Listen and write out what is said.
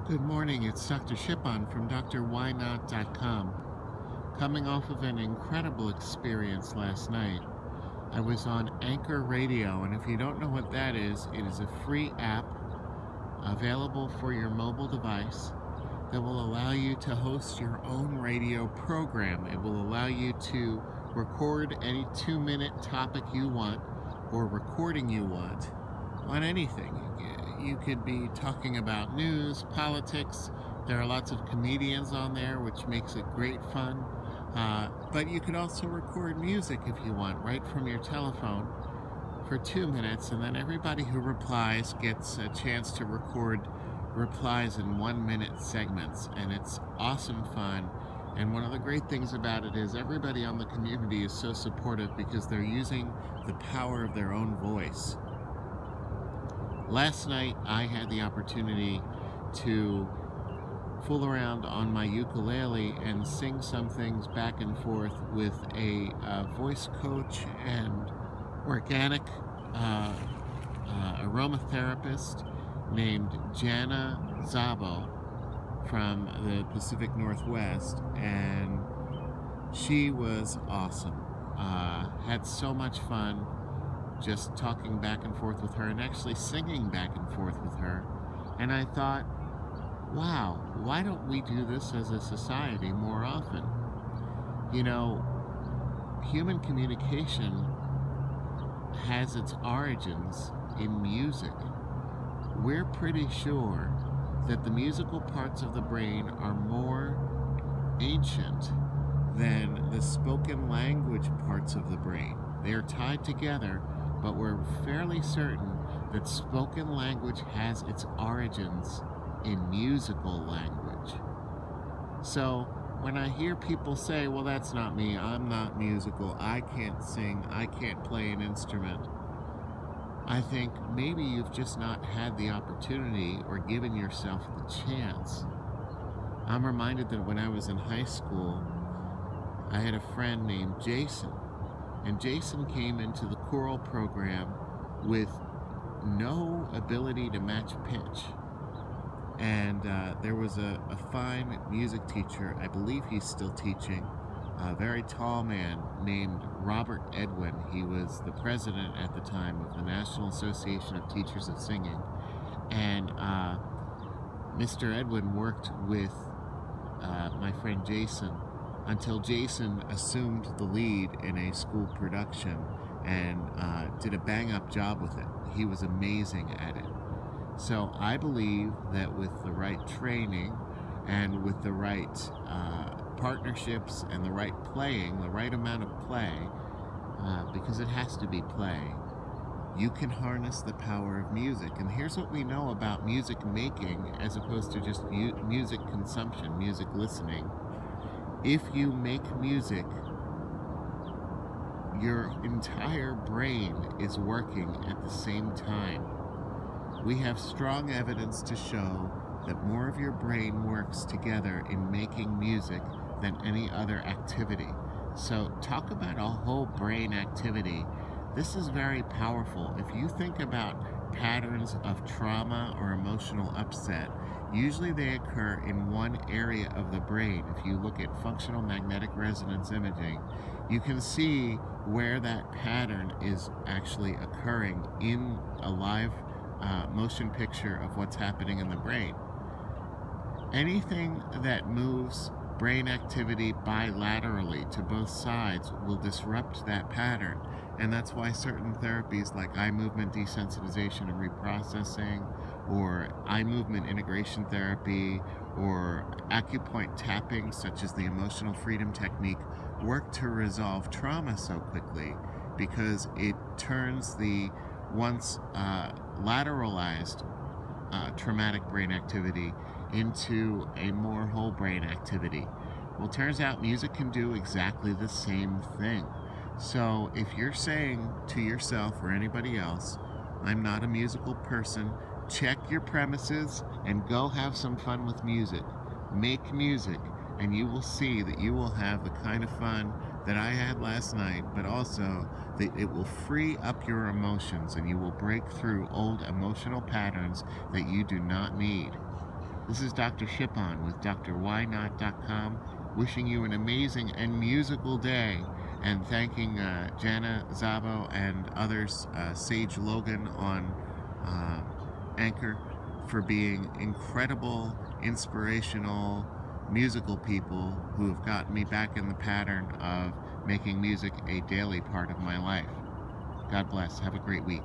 Good morning, it's Dr. Shipon from drwhynot.com. Coming off of an incredible experience last night. I was on Anchor Radio, and if you don't know what that is, it is a free app available for your mobile device that will allow you to host your own radio program. It will allow you to record any 2-minute topic you want or recording you want on anything. You could be talking about news, politics. There are lots of comedians on there, which makes it great fun. But you could also record music if you want, right from your telephone for 2 minutes, and then everybody who replies gets a chance to record replies in 1-minute segments, and it's awesome fun. And one of the great things about it is everybody on the community is so supportive because they're using the power of their own voice. Last night, I had the opportunity to fool around on my ukulele and sing some things back and forth with a voice coach and organic aromatherapist named Jana Szabo from the Pacific Northwest, and she was awesome. Had so much fun just talking back and forth with her and actually singing back and forth with her. And I thought, wow, why don't we do this as a society more often? You know, human communication has its origins in music. We're pretty sure that the musical parts of the brain are more ancient than the spoken language parts of the brain. They are tied together, but we're fairly certain that spoken language has its origins in musical language. So when I hear people say, well, that's not me, I'm not musical, I can't sing, I can't play an instrument, I think maybe you've just not had the opportunity or given yourself the chance. I'm reminded that when I was in high school, I had a friend named Jason, and Jason came into the choral program with no ability to match pitch. And there was a fine music teacher, I believe he's still teaching, a very tall man named Robert Edwin. He was the president at the time of the National Association of Teachers of Singing. And Mr. Edwin worked with my friend Jason until Jason assumed the lead in a school production and did a bang-up job with it. He was amazing at it. So I believe that with the right training and with the right partnerships and the right playing, the right amount of play, because it has to be play, you can harness the power of music. And here's what we know about music making as opposed to just music consumption, music listening. If you make music, your entire brain is working at the same time. We have strong evidence to show that more of your brain works together in making music than any other activity. So talk about a whole brain activity. This is very powerful. If you think about patterns of trauma or emotional upset, usually they occur in one area of the brain. If you look at functional magnetic resonance imaging, you can see where that pattern is actually occurring in a live motion picture of what's happening in the brain. Anything that moves brain activity bilaterally to both sides will disrupt that pattern. And that's why certain therapies like eye movement desensitization and reprocessing, or eye movement integration therapy, or acupoint tapping, such as the emotional freedom technique, work to resolve trauma so quickly because it turns the once lateralized traumatic brain activity into a more whole brain activity. Well, it turns out music can do exactly the same thing. So if you're saying to yourself or anybody else, I'm not a musical person, check your premises and go have some fun with music. Make music, and you will see that you will have the kind of fun that I had last night, but also that it will free up your emotions and you will break through old emotional patterns that you do not need. This is Dr. Shipon with drwhynot.com, wishing you an amazing and musical day, and thanking Jana, Szabo, and others, Sage Logan on Anchor, for being incredible, inspirational, musical people who have gotten me back in the pattern of making music a daily part of my life. God bless. Have a great week.